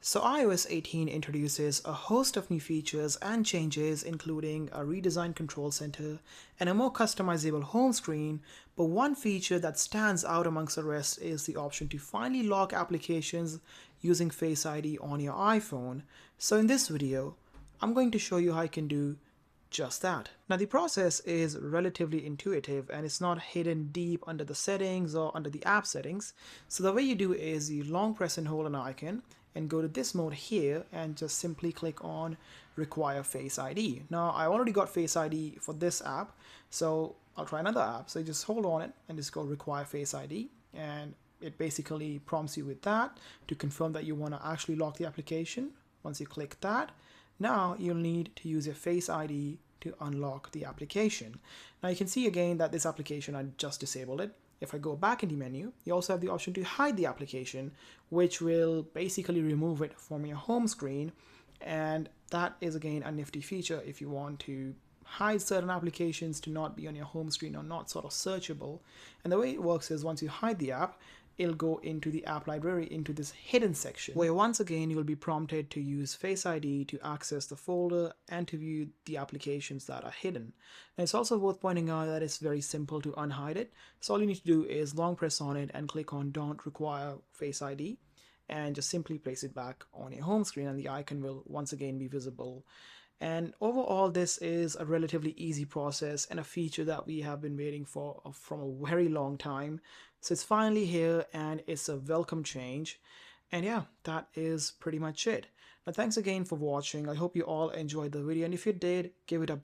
So iOS 18 introduces a host of new features and changes, including a redesigned control center and a more customizable home screen. But one feature that stands out amongst the rest is the option to finally lock applications using Face ID on your iPhone. So in this video, I'm going to show you how you can do just that. Now the process is relatively intuitive and it's not hidden deep under the settings or under the app settings. So the way you do is you long press and hold an icon and go to this mode here and just simply click on require Face ID. Now I already got Face ID for this app, so I'll try another app. So you just hold on it and just go require Face ID, and it basically prompts you with that to confirm that you want to actually lock the application. Once you click that, now you'll need to use your Face ID to unlock the application. Now you can see again that this application, I just disabled it. If I go back in the menu, you also have the option to hide the application, which will basically remove it from your home screen. And that is again a nifty feature if you want to hide certain applications to not be on your home screen or not sort of searchable. And the way it works is once you hide the app, it'll go into the app library into this hidden section where once again you'll be prompted to use Face ID to access the folder and to view the applications that are hidden. And it's also worth pointing out that it's very simple to unhide it. So all you need to do is long press on it and click on Don't Require Face ID and just simply place it back on your home screen and the icon will once again be visible. And overall, this is a relatively easy process and a feature that we have been waiting for from a very long time. So it's finally here and it's a welcome change. And yeah, that is pretty much it. Now, thanks again for watching. I hope you all enjoyed the video. And if you did, give it a